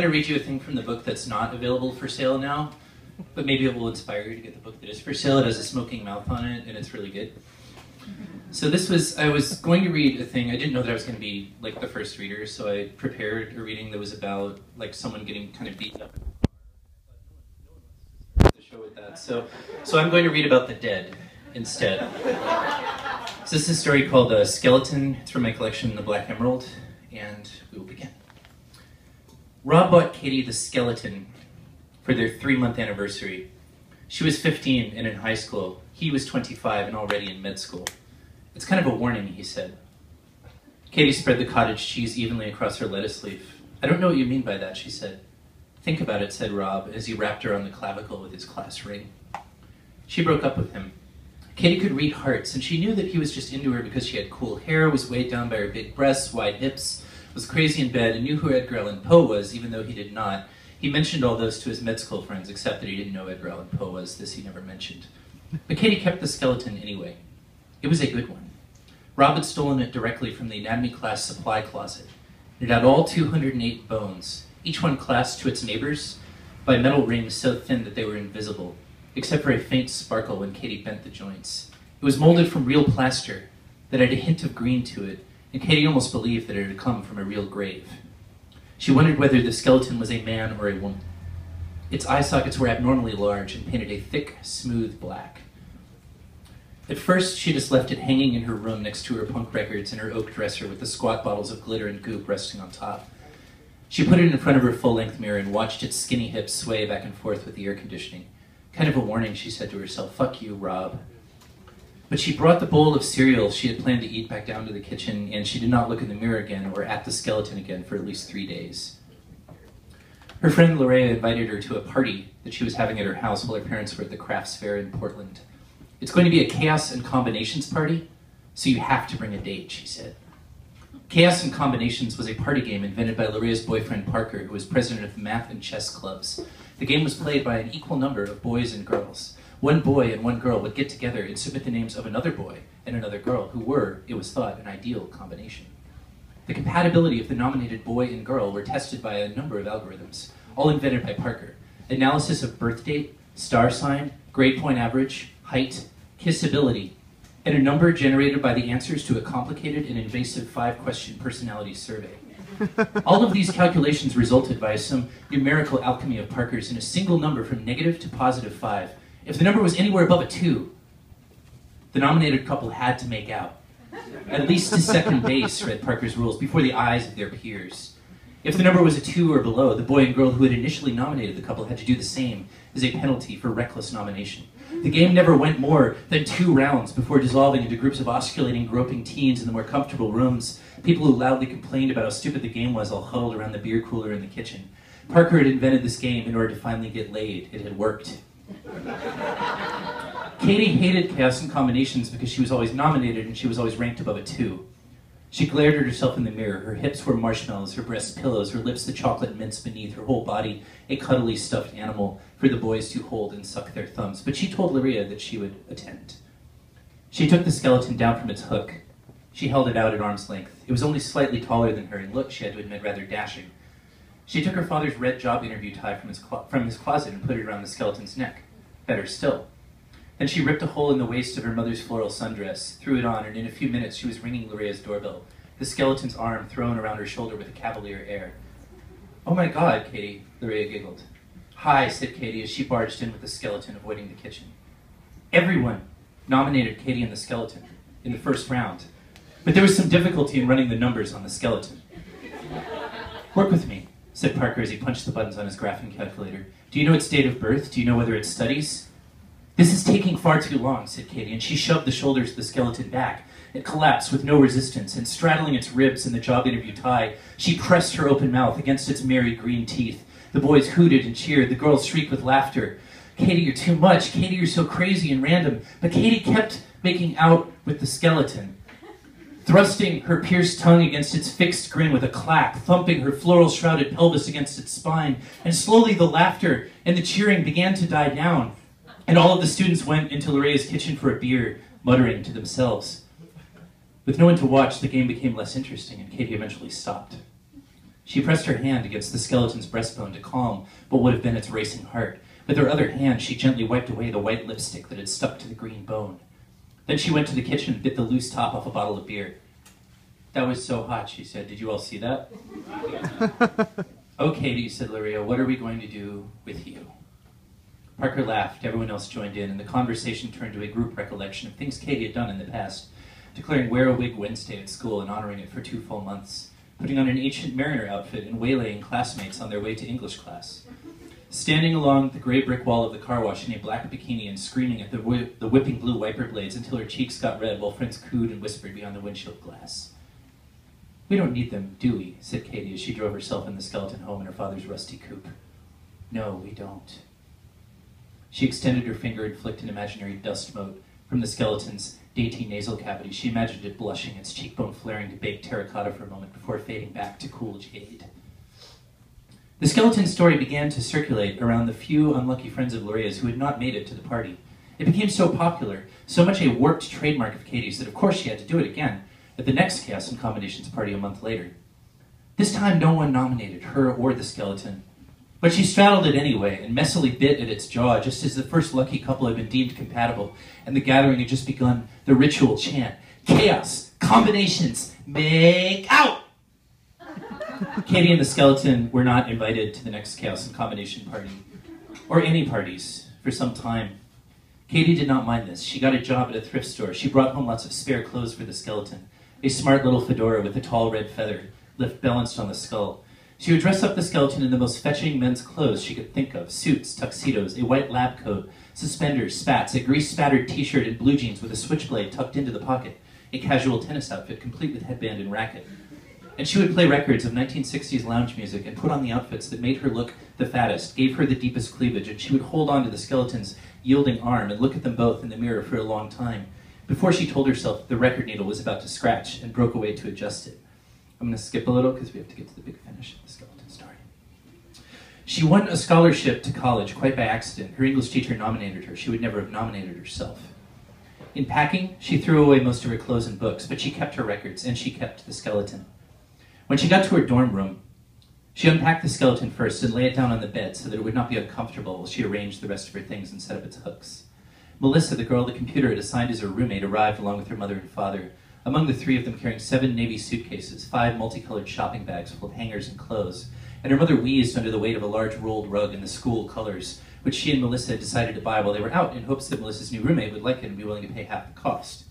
going to read you a thing from the book that's not available for sale now, but maybe it will inspire you to get the book that is for sale. It has a smoking mouth on it, and it's really good. So I was going to read a thing. I didn't know that I was going to be like the first reader, so I prepared a reading that was about like someone getting kind of beat up. The show with that. So I'm going to read about the dead instead. So this is a story called Skeleton. It's from my collection, The Black Emerald, and we will begin. Rob bought Katie the skeleton for their 3-month anniversary. She was 15 and in high school. He was 25 and already in med school. It's kind of a warning, he said. Katie spread the cottage cheese evenly across her lettuce leaf. I don't know what you mean by that, she said. Think about it, said Rob, as he wrapped her on the clavicle with his class ring. She broke up with him. Katie could read hearts, and she knew that he was just into her because she had cool hair, was weighed down by her big breasts, wide hips, was crazy in bed, and knew who Edgar Allan Poe was, even though he did not. He mentioned all those to his med school friends, except that he didn't know Edgar Allan Poe was. This he never mentioned. But Katie kept the skeleton anyway. It was a good one. Rob had stolen it directly from the anatomy class supply closet. It had all 208 bones, each one clasped to its neighbors by metal rings so thin that they were invisible, except for a faint sparkle when Katie bent the joints. It was molded from real plaster that had a hint of green to it, and Katie almost believed that it had come from a real grave. She wondered whether the skeleton was a man or a woman. Its eye sockets were abnormally large and painted a thick, smooth black. At first, she just left it hanging in her room next to her punk records and her oak dresser with the squat bottles of glitter and goop resting on top. She put it in front of her full-length mirror and watched its skinny hips sway back and forth with the air conditioning. Kind of a warning, she said to herself, fuck you, Rob. But she brought the bowl of cereal she had planned to eat back down to the kitchen, and she did not look in the mirror again or at the skeleton again for at least 3 days. Her friend Lorrea invited her to a party that she was having at her house while her parents were at the crafts fair in Portland. It's going to be a chaos and combinations party, so you have to bring a date, she said. Chaos and Combinations was a party game invented by Lorea's boyfriend Parker, who was president of the math and chess clubs. The game was played by an equal number of boys and girls. One boy and one girl would get together and submit the names of another boy and another girl, who were, it was thought, an ideal combination. The compatibility of the nominated boy and girl were tested by a number of algorithms, all invented by Parker. Analysis of birth date, star sign, grade point average, height, kissability, and a number generated by the answers to a complicated and invasive 5-question personality survey. All of these calculations resulted by some numerical alchemy of Parker's in a single number from negative to positive 5. If the number was anywhere above a 2, the nominated couple had to make out. At least to second base, read Parker's rules, before the eyes of their peers. If the number was a 2 or below, the boy and girl who had initially nominated the couple had to do the same as a penalty for reckless nomination. The game never went more than 2 rounds before dissolving into groups of osculating, groping teens in the more comfortable rooms, people who loudly complained about how stupid the game was, all huddled around the beer cooler in the kitchen. Parker had invented this game in order to finally get laid. It had worked. Katie hated Chaos and Combinations because she was always nominated and she was always ranked above a 2. She glared at herself in the mirror. Her hips were marshmallows, her breasts pillows, her lips the chocolate mints beneath, her whole body a cuddly stuffed animal for the boys to hold and suck their thumbs. But she told Lorrea that she would attend. She took the skeleton down from its hook. She held it out at arm's length. It was only slightly taller than her and looked, she had to admit, rather dashing. She took her father's red job interview tie from his closet and put it around the skeleton's neck. Better still. Then she ripped a hole in the waist of her mother's floral sundress, threw it on, and in a few minutes she was ringing Lorea's doorbell, the skeleton's arm thrown around her shoulder with a cavalier air. "Oh my God, Katie," Lorea giggled. "Hi," said Katie as she barged in with the skeleton, avoiding the kitchen. Everyone nominated Katie and the skeleton in the first round, but there was some difficulty in running the numbers on the skeleton. "Work with me," said Parker as he punched the buttons on his graphing calculator. "Do you know its date of birth? Do you know whether it studies?" "This is taking far too long," said Katie, and she shoved the shoulders of the skeleton back. It collapsed with no resistance, and straddling its ribs in the job interview tie, she pressed her open mouth against its merry green teeth. The boys hooted and cheered. The girls shrieked with laughter. "Katie, you're too much. Katie, you're so crazy and random." But Katie kept making out with the skeleton, thrusting her pierced tongue against its fixed grin with a clack, thumping her floral-shrouded pelvis against its spine, and slowly the laughter and the cheering began to die down, and all of the students went into Lorea's kitchen for a beer, muttering to themselves. With no one to watch, the game became less interesting, and Katie eventually stopped. She pressed her hand against the skeleton's breastbone to calm what would have been its racing heart. With her other hand, she gently wiped away the white lipstick that had stuck to the green bone. Then she went to the kitchen and bit the loose top off a bottle of beer. "That was so hot," she said. "Did you all see that?" "Oh, Katie," said Loria, "what are we going to do with you?" Parker laughed. Everyone else joined in, and the conversation turned to a group recollection of things Katie had done in the past, declaring Wear a Wig Wednesday at school and honoring it for 2 full months, putting on an ancient mariner outfit and waylaying classmates on their way to English class, standing along the gray brick wall of the car wash in a black bikini and screaming at the whipping blue wiper blades until her cheeks got red while friends cooed and whispered beyond the windshield glass. "We don't need them, do we?" said Katie as she drove herself in the skeleton home in her father's rusty coupe. "No, we don't." She extended her finger and flicked an imaginary dust mote from the skeleton's dainty nasal cavity. She imagined it blushing, its cheekbone flaring to baked terracotta for a moment before fading back to cool jade. The skeleton story began to circulate around the few unlucky friends of Loria's who had not made it to the party. It became so popular, so much a warped trademark of Katie's, that of course she had to do it again at the next Chaos and Combinations party a month later. This time no one nominated her or the skeleton, but she straddled it anyway and messily bit at its jaw just as the first lucky couple had been deemed compatible and the gathering had just begun the ritual chant, "Chaos, Combinations, make out!" Katie and the skeleton were not invited to the next Chaos and Combination party, or any parties, for some time. Katie did not mind this. She got a job at a thrift store. She brought home lots of spare clothes for the skeleton, a smart little fedora with a tall red feather, balanced on the skull. She would dress up the skeleton in the most fetching men's clothes she could think of: suits, tuxedos, a white lab coat, suspenders, spats, a grease-spattered t-shirt, and blue jeans with a switchblade tucked into the pocket, a casual tennis outfit complete with headband and racket. And she would play records of 1960s lounge music and put on the outfits that made her look the fattest, gave her the deepest cleavage, and she would hold on to the skeleton's yielding arm and look at them both in the mirror for a long time before she told herself the record needle was about to scratch and broke away to adjust it. I'm going to skip a little because we have to get to the big finish of the skeleton story. She won a scholarship to college quite by accident. Her English teacher nominated her. She would never have nominated herself. In packing, she threw away most of her clothes and books, but she kept her records, and she kept the skeleton. When she got to her dorm room, she unpacked the skeleton first and lay it down on the bed so that it would not be uncomfortable while she arranged the rest of her things and set up its hooks. Melissa, the girl the computer had assigned as her roommate, arrived along with her mother and father, among the 3 of them carrying 7 navy suitcases, 5 multicolored shopping bags full of hangers and clothes, and her mother wheezed under the weight of a large rolled rug in the school colors, which she and Melissa had decided to buy while they were out in hopes that Melissa's new roommate would like it and be willing to pay half the cost.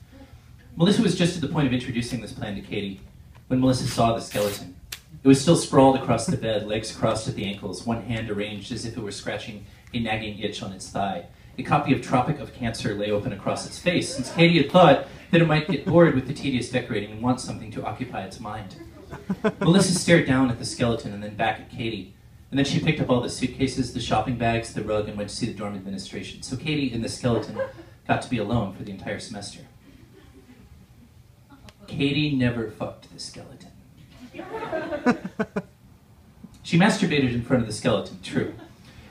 Melissa was just at the point of introducing this plan to Katie when Melissa saw the skeleton. It was still sprawled across the bed, legs crossed at the ankles, one hand arranged as if it were scratching a nagging itch on its thigh. A copy of Tropic of Cancer lay open across its face, since Katie had thought that it might get bored with the tedious decorating and want something to occupy its mind. Melissa stared down at the skeleton and then back at Katie, and then she picked up all the suitcases, the shopping bags, the rug, and went to see the dorm administration. So Katie and the skeleton got to be alone for the entire semester. Katie never fucked the skeleton. She masturbated in front of the skeleton, true.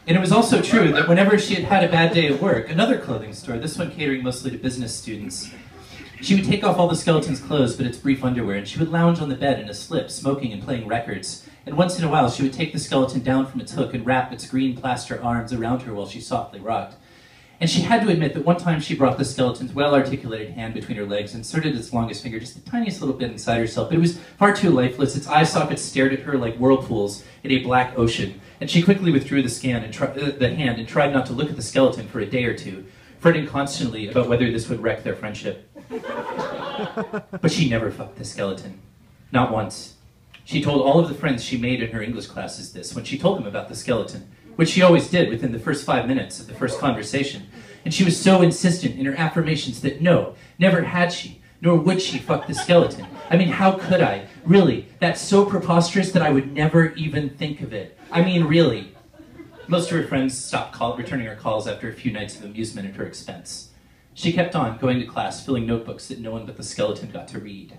And it was also true that whenever she had had a bad day at work, another clothing store, this one catering mostly to business students, she would take off all the skeleton's clothes but its brief underwear, and she would lounge on the bed in a slip, smoking and playing records. And once in a while, she would take the skeleton down from its hook and wrap its green plaster arms around her while she softly rocked. And she had to admit that one time she brought the skeleton's well-articulated hand between her legs and inserted its longest finger just the tiniest little bit inside herself, but it was far too lifeless. Its eye sockets stared at her like whirlpools in a black ocean, and she quickly withdrew the hand and tried not to look at the skeleton for a day or two, fretting constantly about whether this would wreck their friendship. But she never fucked the skeleton. Not once. She told all of the friends she made in her English classes this when she told them about the skeleton, which she always did within the first 5 minutes of the first conversation. And she was so insistent in her affirmations that no, never had she, nor would she fuck the skeleton. I mean, how could I? Really, that's so preposterous that I would never even think of it. I mean, really. Most of her friends stopped returning her calls after a few nights of amusement at her expense. She kept on going to class, filling notebooks that no one but the skeleton got to read.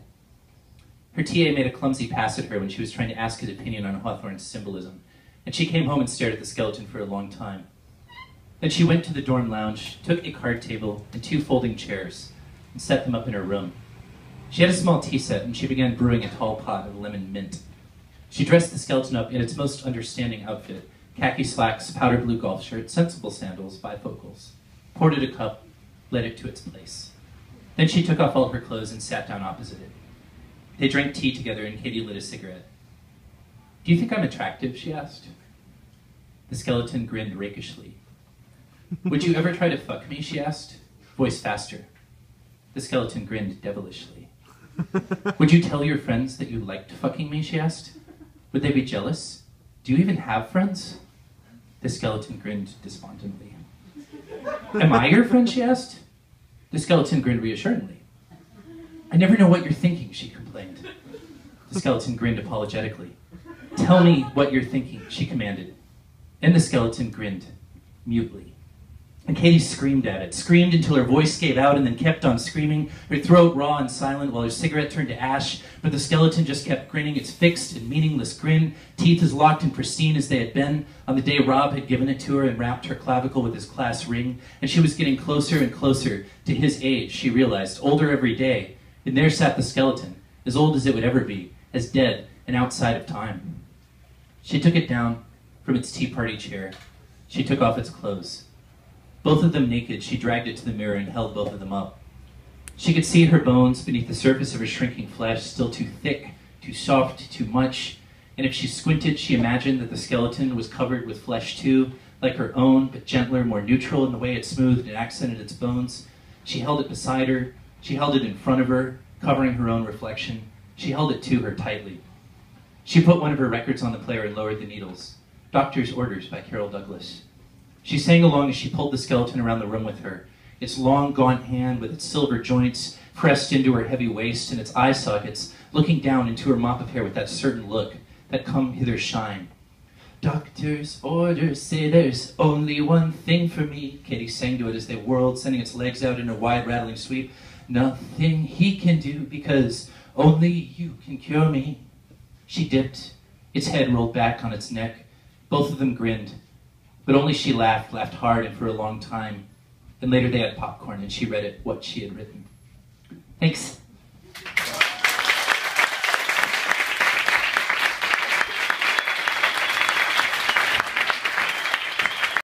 Her TA made a clumsy pass at her when she was trying to ask his opinion on Hawthorne's symbolism, and she came home and stared at the skeleton for a long time. Then she went to the dorm lounge, took a card table and 2 folding chairs, and set them up in her room. She had a small tea set, and she began brewing a tall pot of lemon mint. She dressed the skeleton up in its most understanding outfit, khaki slacks, powder blue golf shirt, sensible sandals, bifocals, poured it a cup, led it to its place. Then she took off all her clothes and sat down opposite it. They drank tea together and Katie lit a cigarette. "Do you think I'm attractive?" she asked. The skeleton grinned rakishly. "Would you ever try to fuck me?" she asked, voice faster. The skeleton grinned devilishly. "Would you tell your friends that you liked fucking me?" she asked. "Would they be jealous? Do you even have friends?" The skeleton grinned despondently. "Am I your friend?" she asked. The skeleton grinned reassuringly. "I never know what you're thinking," she complained. The skeleton grinned apologetically. "Tell me what you're thinking," she commanded. And the skeleton grinned, mutely. And Katie screamed at it, screamed until her voice gave out and then kept on screaming, her throat raw and silent while her cigarette turned to ash, but the skeleton just kept grinning its fixed and meaningless grin, teeth as locked and pristine as they had been on the day Rob had given it to her and wrapped her clavicle with his class ring, and she was getting closer and closer to his age, she realized, older every day, and there sat the skeleton, as old as it would ever be, as dead and outside of time. She took it down from its tea party chair. She took off its clothes. Both of them naked, she dragged it to the mirror and held both of them up. She could see her bones beneath the surface of her shrinking flesh, still too thick, too soft, too much, and if she squinted, she imagined that the skeleton was covered with flesh too, like her own, but gentler, more neutral in the way it smoothed and accented its bones. She held it beside her, she held it in front of her, covering her own reflection. She held it to her tightly. She put one of her records on the player and lowered the needles. Doctor's Orders by Carol Douglas. She sang along as she pulled the skeleton around the room with her, its long, gaunt hand with its silver joints pressed into her heavy waist and its eye sockets looking down into her mop of hair with that certain look, that come hither shine. "Doctor's orders say there's only one thing for me," Katie sang to it as they whirled, sending its legs out in a wide, rattling sweep. "Nothing he can do because only you can cure me." She dipped. Its head rolled back on its neck. Both of them grinned. But only she laughed hard and for a long time. And later they had popcorn and she read it, what she had written. Thanks.